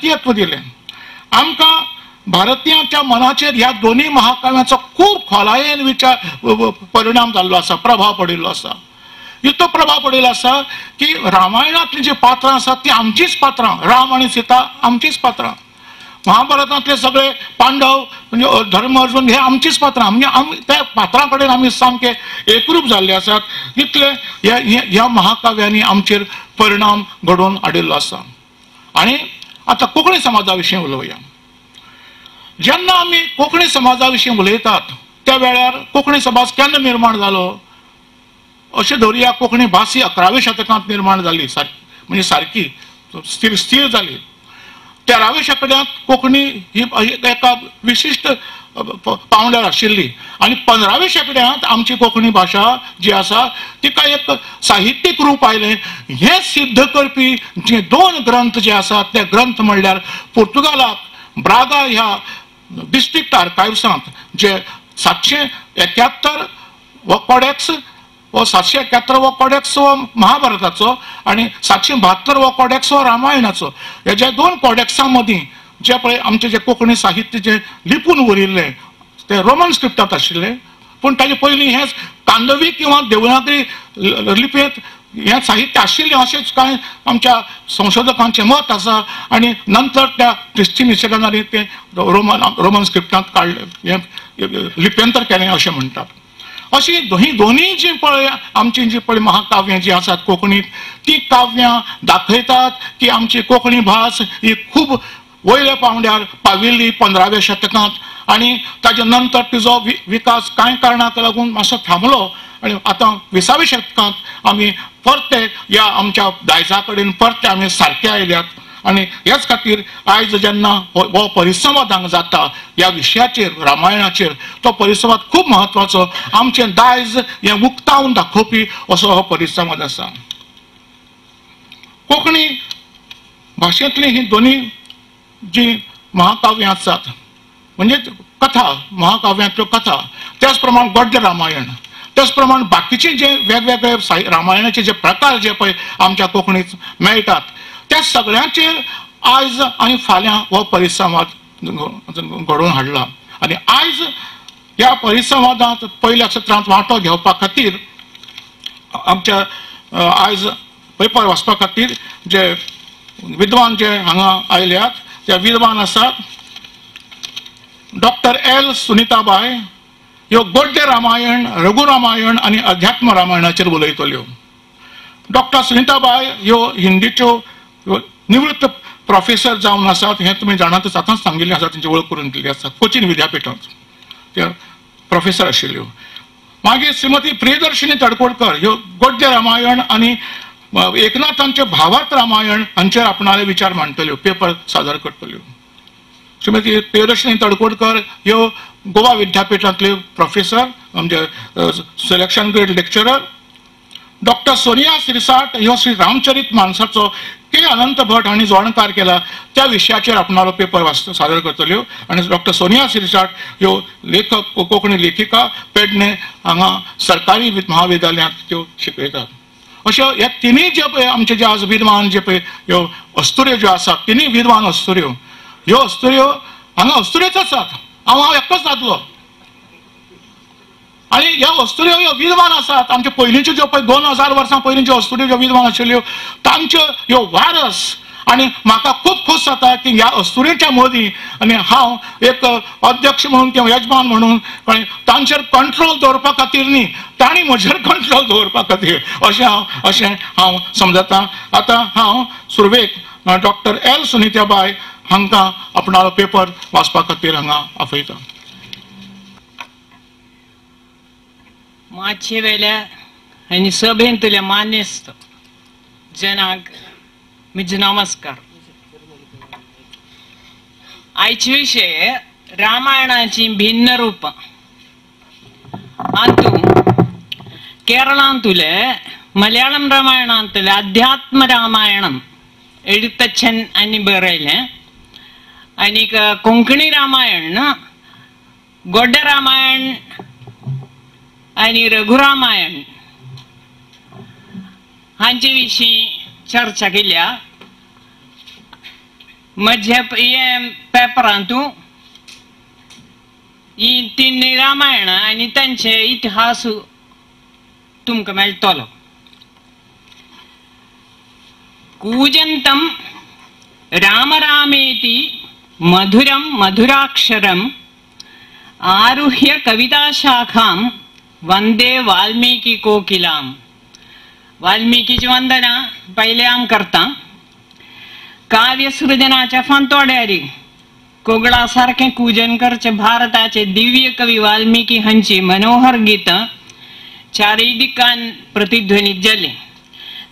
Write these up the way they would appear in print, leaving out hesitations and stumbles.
राजकीयत्व दिलें आमकां भारतीयांच्या मनाचेर ह्या दोन्ही महाकाव्यांचो खूब खोलायेन विचार परिणाम जाल्लो आसा प्रभाव पडिल्लो आसा इतलो प्रभाव पडिल्लो आसा की रामायणांतलीं जीं पात्रां आसात ती आमचीच पात्रां राम आनी सीता आमचीच पात्रां महाभारतांतले सगळे पांडव म्हणजे धर्म अर्जुन हे आमचीच पात्रां म्हणजे त्या पात्रां कडेन आमी सामके एकरूप जाल्ले आसात इतले ह्या महाकाव्यांनी आमचेर परिणाम घडोवन हाडिल्लो आसा आनी आतां कोंकणी समाजा विशीं उलोवया जेन्ना आमी कोंकणी समाजा विशीं उलयतात त्या वेळार कोंकणी समाज केन्ना निर्माण जालो अशें धरुया कोंकणी भास ही 11व्या शतकांत निर्माण जाली म्हणजे सारकी स्थिर जाली 13व्या शेंकड्यांत कोंकणी ही एका विशिश्ट पावंड्यार आशिल्ली आनी 15व्या शेंकड्यांत आमची कोंकणी भाशा जी आसा तिका एक साहित्यीक रूप आयलें हें सिद्ध करपी जे 2 ग्रंथ जे आसात ते ग्रंथ म्हणल्यार पुर्तुगालाक ब्रागा ह्या डिस्ट्रिक्ट आर्कायव्सांत जे 771 वो कॉडेक्स वो 771 वो कॉडेक्स वो महाभारताचो आनी 772 वो कॉडेक्स वो रामायणाचो हे जे 2 कॉडेक्सां मदीं जे पळय आमचे जे कोंकणी साहित्य जे लिपून उरिल्लें ते रोमन स्क्रिप्टांत आशिल्लें पूण ताजे पयलीं हें कांदवी किंवा देवनागरी लिपींत हें साहित्य आशिल्लें अशेंच कांय आमच्या संशोधकांचें मत आसा आनी नंतर त्या ख्रिस्ती मिशनरांनी तें रोमन स्क्रिप्टांत काडलें हें लिप्यंतर केलें अशें म्हणटात अशी ही दोन्ही जी पळय आमची जी पळय महाकाव्यां जी आसात कोंकणीत ती काव्यां दाखयतात की आमची कोंकणी भास ही खूब वयल्या पावंड्यार पाविल्ली 15व्या शतकांत आनी ताजे नंतर तिजो विकास कांय कारणाक लागून मातसो थांबलो आनी आतां 20व्या शतकांत आमी परते ह्या आमच्या दायजा कडेन परते आमी सारके आयल्यात आनी ह्याच खातीर आयज जेन्ना हो परिसंवाद हांगा जाता ह्या विशयाचेर रामायणाचेर तो परिसंवाद खूब म्हत्वाचो आमचें दायज हें उक्तावून दाखोवपी असो हो परिसंवाद आसा कोंकणी भाशेंतली ही दोनी जी महाकाव्यां आसात म्हणजे कथा महाकाव्यांतल्यो कथा त्याच प्रमाण गद्य रामायण त्याच प्रमाण बाकीचे जे वेगवेगळे रामायणाचे जे प्रकार जे पळय आमच्या कोंकणीत मेळटात त्या सगळ्यांचेर आयज आनी फाल्यां हो परिसंवाद घडोवन हाडला आनी आयज ह्या परिसंवादांत पयल्या सत्रांत वांटो घेवपा खातीर आमच्या आयज पेपर वाचपा खातीर जे विद्वान जे हांगा आयल्यात ते विद्वान आसात डॉक्टर एल सुनीताबाई ह्यो गद्य रामायण रघुरामायण आनी अध्यात्म रामायणाचेर उलयतल्यो डॉक्टर सुनीताबाई ह्यो हिंदीच्यो निवृत्त प्रोफेसर जावन आसात हें तुमी जाणातच आतांच सांगिल्लें आसा तेंची वळख करून दिल्ली आसा कोचीन विद्यापीठांत ते प्रोफेसर आशिल्ल्यो मागीर श्रीमती प्रियदर्शिनी तडकोडकर ह्यो गद्य रामायण आनी एकनाथांचे भावार्थ रामायण हांचेर आपणाले विचार मांडटल्यो पेपर सादर करतल्यो श्रीमती प्रियदर्शिनी तडकोडकर ह्यो गोवा विद्यापीठांतल्यो प्रोफेसर म्हणजे selection grade lecturer doctor Sonia Sirsat ह्यो श्री रामचरित मानसाचो के अनंत भट हांणी जोडणकार केला त्या विशयाचेर आपणालो पेपर सादर करतल्यो आनी डॉक्टर सोनिया सिरसाट ह्यो लेखक कोंकणी लेखिका पेडणे हांगा सरकारी महाविद्यालयांत त्यो शिकयतात अश्यो ह्या तिनूय जे पळय आमचे जे आज विद्वान जे पळय ह्यो अस्तुऱ्यो ज्यो आसात तिनूय विद्वान अस्तुऱ्यो ह्यो अस्तुऱ्यो हांगा अस्तुऱ्योच आसात हांव एकटोच जातलो आनी ह्या अस्तुऱ्यो ह्यो विद्वान आसात आमचे पयलींच्यो ज्यो पळय 2000 वर्सां पयलींच्यो अस्तुऱ्यो ज्यो विद्वान आशिल्ल्यो तांच्यो ह्यो वारस आनी म्हाका खूब खोस जाता की ह्या अस्तुरेच्या मदीं आनी हांव एक अध्यक्ष म्हणून किंवा यजमान म्हणून कळ्ळें तांचेर कंट्रोल दवरपा खातीर न्ही तांणी म्हजेर कंट्रोल दवरपा खातीर अशें हांव समजता आतां हांव सुरवेक डॉक्टर एल सुनीताबाई हांकां आपणालो पेपर वाचपा खातीर हांगा आपयता मातशे वेल्या आनी सभेंतल्या मान्यस्त जनाक म्हजो नमस्कार आयचे विशय रामायणाची भिन्न रूपां हातूंत केरळांतले मलयाळम रामायणांतले अध्यात्म रामायणम एडितच्छन आनी बरयलें आनीक कोंकणी रामायण गोड्डे रामायण आनी रघुरामायण हांचे विशीं चर्चा केल्या मध्य पेपरांतू ही तिन्ही रामायण आणि त्यांचे इतिहास तुमकां मेळटलो. कूजंतम राम रामेति मधुरम मधुराक्षरम आरुह्य कविता शाखां वंदे वाल्मीकि कोकिलाम. वाल्मिकीची वंदना पहिले आम करता. काव्य सृजनाच्या फांतोड्यारी कोगळा सारखे कूजन करचे भारताचे दिव्य कवी वाल्मिकी हांची मनोहर गीत चारय दिकान प्रतिध्वनीत जाले.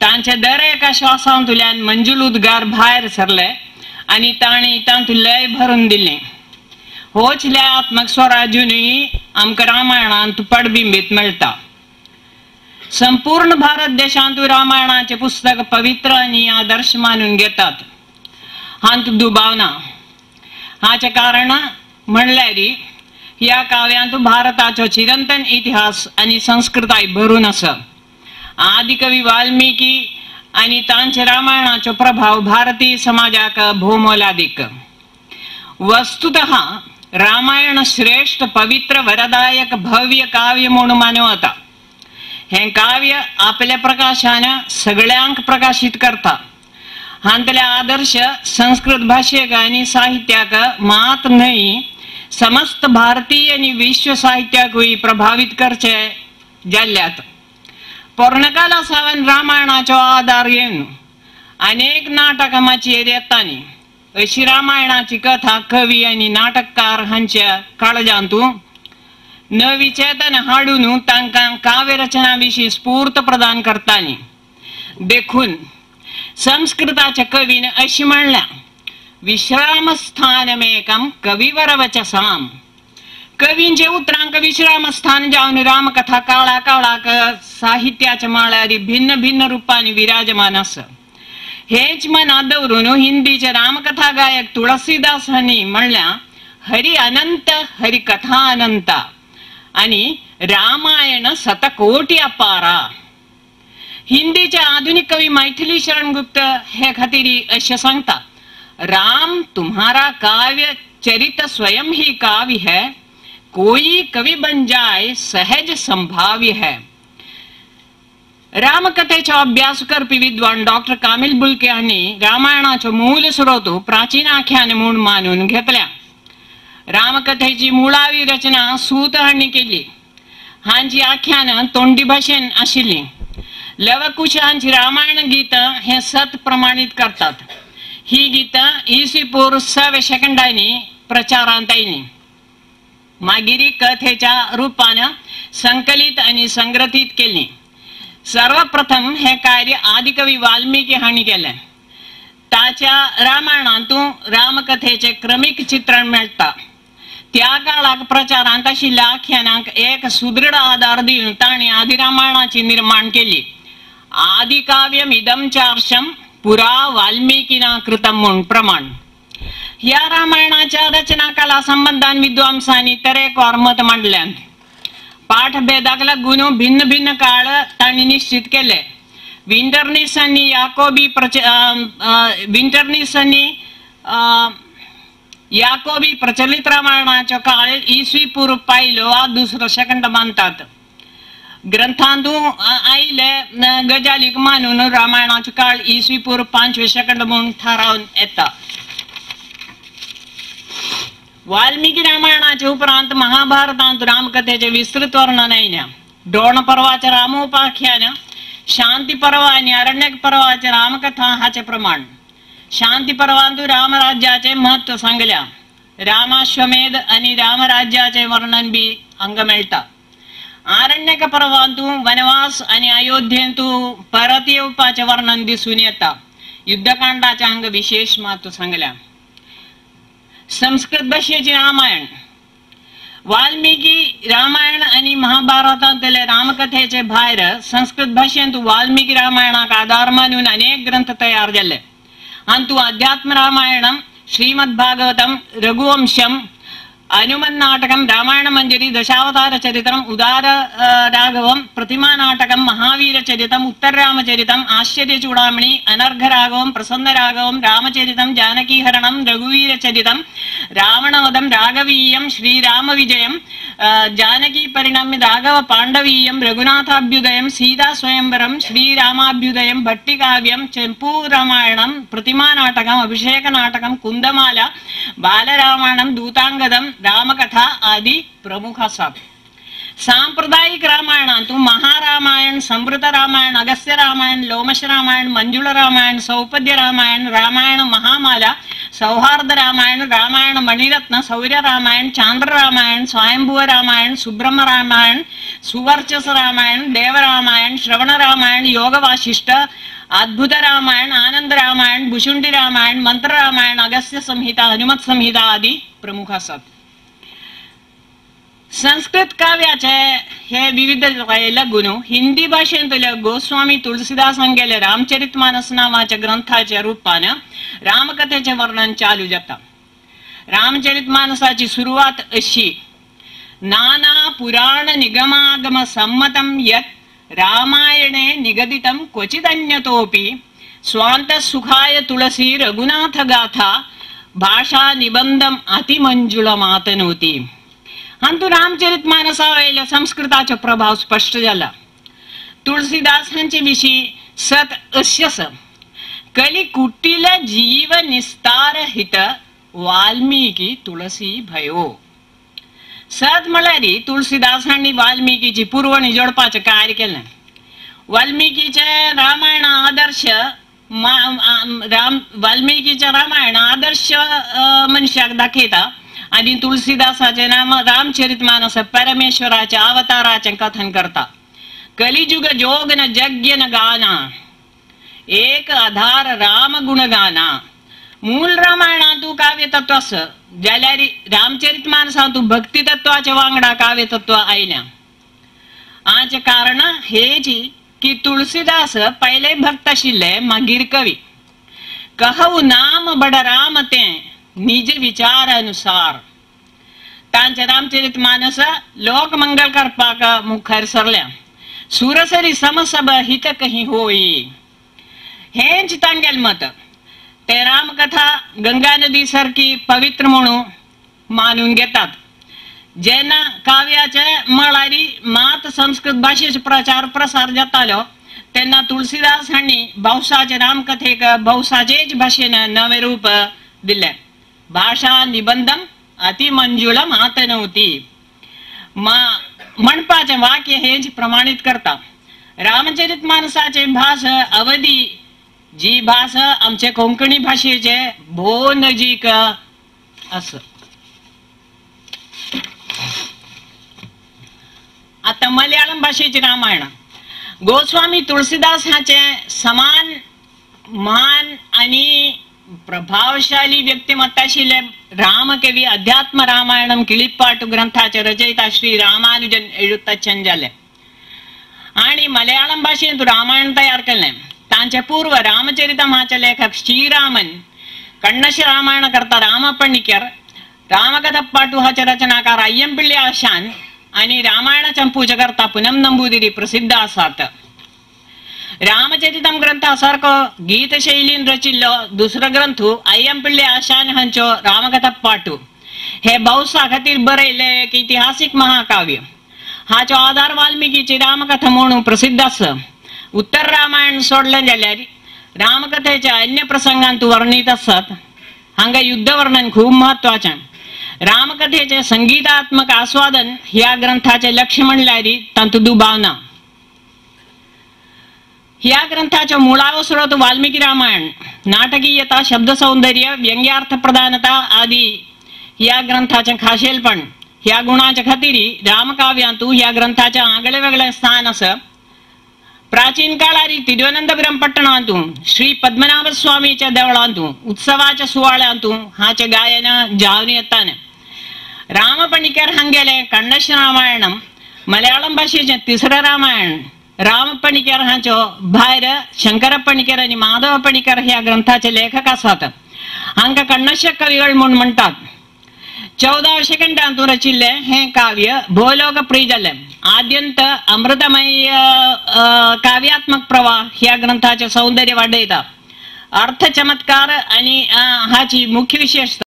तांच्या दर एका श्वासांतल्यान मंजूल उद्गार भायर सरले आणि तांणी तांतूं लय भरून दिले. होच लयात्मक स्वर अजूनही आमकां रामायणांत पडबिंबीत मेळटा. संपूर्ण भारत देशांत रामायणाचे पुस्तक पवित्र आणि आदर्श मानून घेतात. हांत दुबावना. हाचे कारण म्हणल्यार ह्या काव्यांत भारताचो चिरंतन इतिहास आणि संस्कृताय भरून आसा. आदिकवी वाल्मिकी आणि तांचे रामायणाचो प्रभाव भारतीय समाजाक भोवमोलादीक. वस्तुतः रामायण श्रेष्ठ पवित्र वरदायक भव्य काव्य म्हणून मानूं वता. हे काव्य आपल्या प्रकाशान सगळ्यांक प्रकाशित करता. हांतले आदर्श संस्कृत भाषेक आणि साहित्याक मात न्हय समस्त भारतीय आणि विश्व साहित्याकूय प्रभावित करचे जाल्ल्यात. पोर्णकाला सावन रामायणाचो आधार घेवन अनेक नाटकां माचयेर येतानी. अशी रामायणाची कथा कवी आणि नाटककार हांच्या काळजांतू नवी चेतन हाडून तांकां काव्य रचना विशीं स्फूर्त प्रदान करतानी. देखून संस्कृताच्या कवीन अशी म्हणल्या, विश्रामस्थानमेकं कविवर वचसाम. कवींचे उतरांक विश्रामस्थान जावन रामकथा काळा काळाक साहित्याच्या माळ्यार भिन्न भिन्न रूपांनी विराजमान आसा. हेच मनात दवरून हिंदीचे रामकथा गायक तुळसीदास हांणी म्हणल्या, हरी अनंत हरी कथा अनंत आणि रामायण शतकोटी अपारा. हिंदीचे आधुनिक कवी मैथिली शरण गुप्त हे खातीर अशें सांगता, राम तुम्हारा काव्य चरित स्वयं ही काव्य है, कोई कवि बन जाए सहज संभाव्य है. रामकथेचो अभ्यास करपी विद्वान डॉक्टर कामिल बुल्के हांणी रामायणाचो मूल स्रोत प्राचीन आख्यान म्हूण मानून घेतल्या. रामकथेची मुळावी रचना सूत हांणी केली. हांची आख्यान तोंडी भाशेन आशिल्ली. लवकुश हांची रामायण गीत हे सत प्रमाणित करतात. ही गीत इसवी पूर्व 6व्या शेकंडांनी प्रचारांत आयली. मागीर कथेच्या रूपान संकलित आणि संग्रहित केली. सर्वप्रथम हे कार्य आदिकवी वाल्मिकी हांणी केले. ताच्या रामायणांतून रामकथेचे क्रमिक चित्रण मेळटा. त्या काळाक प्रचारांत आशिल्ल्या आख्यानांक एक सुदृढ आधार दिवन तांणी आदि रामायणाची निर्माण केली. आदि काव्यम इदम चार्षम पुरा वाल्मिकीना कृतम म्हणून प्रमाण. ह्या रामायणाच्या रचना कला संबंधान विद्वांसांनी तरेकवार मत मांडल्यात. पाठभेदाक लागून भिन्न भिन्न काळ तांणी निश्चित केले. विंटरनिसांनी याकोबी प्रचलित रामायणाचो काळ इसवी पूर्व 1 वा 2 शेकंड मानतात. ग्रंथांतू आयले गजालीक मानून रामायणाचो काळ इसवी पूर्व 5 शेकंड म्हणून थारावन येता. वाल्मिकी रामायणाचे उपरांत महाभारतांत रामकथेचे विस्तृत वर्णन आयल्या. द्रोण पर्वाचे रामोपाख्यान, शांती पर्व आणि अरण्यक पर्वाचे रामकथा हाचे प्रमाण. शांती पर्वांतू रामराज्याचे महत्व सांगल्या. रामाश्वमेध आणि रामराज्याचे वर्णन बी हांगा मेळटा. आरण्यक पर्वांतू वनवास आणि अयोध्येंतू परत येवपाचे वर्णन दिसून येता. युद्धकांडाचे हांगा विशेष महत्व सांगल्या. संस्कृत भाषेचे रामायण. वाल्मिकी रामायण आणि महाभारतांतले रामकथेचे भायर संस्कृत भाषेंत वाल्मिकी रामायणाक आधार मानून अनेक ग्रंथ तयार जाले. अंतू अध्यात्म रामायणम, श्रीमद्भागवतम, रघुवंशम, हनुमन् नाटकं रामायणमञ्जरी दशावतारचरितम् उदार राघवं प्रतिमानाटकं महावीरचरितम् उत्तररामचरितम् आश्चर्यचूडामणि अनर्घराघवं प्रसन्नराघवं रामचरितं जानकीहरणं रघुवीरचरितं रावणवधं राघवीयं श्रीरामविजयं जानकीपरिणम्य राघव पाण्डवीयं रघुनाथाभ्युदयं सीतास्वयंवरं श्रीरामाभ्युदयं भट्टिकाव्यं चम्पूरामायणं प्रतिमानाटकम् अभिषेकनाटकं कुन्दमाला बालरामायणं दूतांगदं रामकथा आदि प्रमुख असतात. सांप्रदायिक रामायणातून महारामायण, समृद्ध रामायण, अगस्त्य रामायण, लोमश रामायण, मंजुळ रामायण, सौपद्य रामायण, रामायण महामाला, सौहार्द रामायण, रामायण मणिरत्न, शौर्य रामायण, चांद्र रामायण, स्वयंभुव रामायण, सुब्रह्म रामायण, सुवर्चस रामायण, देव रामायण, श्रवण रामायण, योग वाशिष्ठ, अद्भुत रामायण, आनंद रामायण, भुशुंडी रामायण, मंत्र रामायण, अगस्त्य संहिता, हनुमत संहिता आदी प्रमुख असतात. संस्कृत काव्याचे हे विविध गुण हिंदी भाषेतल्या गोस्वामी तुळशीदास हांगेले रामचरितमानस नावाच्या ग्रंथाच्या रूपाने रामकथेचे वर्णन चालू जाता. रामचरितमानसाची सुरुवात अशी: नाना पुराण निगमागम सम्मतं यत् रामायणे निगदितं क्वचिदन्यतोपि स्वांत सुखाय तुलसी रघुनाथ गाथा भाषा निबंधम अतिमंजुळमातनोती. अंतु रामचरितमानसावेल्या संस्कृताचा प्रभाव स्पष्ट झाला. तुळशीदासांचे विषयी सत अश्यस कली कुटील जीव निस्तार हित वाल्मिकी तुळसी भयो. सत म्हळ्यारी तुळशीदासांनी वाल्मिकीची पुरवणी जोडपाचे कार्य केले. वाल्मिकीचे रामायण आदर्श वाल्मिकीचे रामायण आदर्श मनुष्याक दाखयता आणि तुळशीदासाचे नाम रामचरितमानस परमेश्वराच्या अवताराचे कथन करता. कलिजुग जोगन यज्ञन गाना एक आधार राम गुण गाना. मूल रामायणातू काव्य तत्वस जाल्यार रामचरितमानसातू भक्ती तत्वाचे वांगडा काव्य तत्व आयल्या. आचे कारण हेची की तुळशीदास पहिले भक्त आशिल्ले मागीर कवी. कहू नाम बड राम ते निज विचार अनुसार. तांचे रामचरितमानस लोकमंगल करपाक मुखार सरल्या. सुरसरी समसब हित कही होई हेंच तांगेल मत. ते रामकथा गंगा नदी सारखी पवित्र म्हणून मानून घेतात. जेन्ना काव्याचे मळारी मात संस्कृत भाषेचे प्रचार प्रसार जातालो तेन्ना तुळशीदास हांणी भौसाचे रामकथेक भौसाचेच भाषेन नवे रूप दिले. भाषा निबंधम अतिमंजुळम आतनोती. म्हणपाचे वाक्य हेच प्रमाणित करता. रामचरितमानसाचे भास अवधी जी भास आमचे कोंकणी भाषेचे भो नजीक अस. आता मल्याळम भाषेचे रामायण गोस्वामी तुळशीदास हाचे समान महान आणि प्रभावशाली व्यक्तिमत्ता आशिल्ले रामकवी अध्यात्म रामायणम किळिप्पाटू ग्रंथाचे रचयिता श्री रामानुजन एഴുത്തച്ഛൻ जाले आणि मल्याळम भाषेत रामायण तयार केले. तांचे पूर्व रामचरितम हाचे लेखक श्रीरामन, कण्णश रामायण करता राम पणिकर, रामकथा पाटू हाचे रचनाकार अय्यंपिळ्ळे आशान आणि रामायण चंपूचे करता पूनम नंबूदिरी प्रसिद्ध आसात. रामचरितम ग्रंथासारखो गीत शैलीन रचिल्लो दुसरो ग्रंथ अय्यंपिळ्ळे आशान हांचो रामकथा पाटू हे भौसा खातीर बरयले एक इतिहासीक महाकाव्य. हाचो आधार वाल्मिकीची रामकथा म्हणून प्रसिद्ध आसा. उत्तर रामायण सोडले जाल्यार रामकथेच्या अन्य प्रसंगांत वर्णित आसात. हांगा युद्ध वर्णन खूप महत्वाचें. रामकथेचे संगीतात्मक आस्वादन ह्या ग्रंथाचे लक्ष्य म्हणल्यार तातूंत दुबाव ना. ह्या ग्रंथाच्या मुळावो स्रोत वाल्मिकी रामायण. नाटकीयता, शब्द सौंदर्य, व्यंग्यार्थ प्रधानता आदी ह्या ग्रंथाचे खाशेलपण. ह्या गुणांच्या खातीर रामकाव्यांतू ह्या ग्रंथाचे आगळे वेगळे स्थान आसा. प्राचीन काळार तिरुवनंतपुरम पट्टणांतू श्री पद्मनाभ स्वामीच्या देवळांतू उत्सवाच्या सुवाळ्यांतू हाचे गायन जावन येतान. राम पणिकर हांगेले कण्णश रामायणम मल्याळम भाषेचे तिसरे रामायण. राम पणिकर हांचो भायर शंकर पणिकर आणि माधव पणिकर ह्या ग्रंथाचे लेखक आसात. हांकां कण्णश कविगळ म्हूण म्हणटात. 14 सेकंदांतून रचिल्ले हे काव्य भोलोकप्रिय जाले. आद्यंत अमृतमय काव्यात्मक प्रवाह ह्या ग्रंथाचे सौंदर्य वाढयता. अर्थ चमत्कार आणि हाची मुख्य विशेषता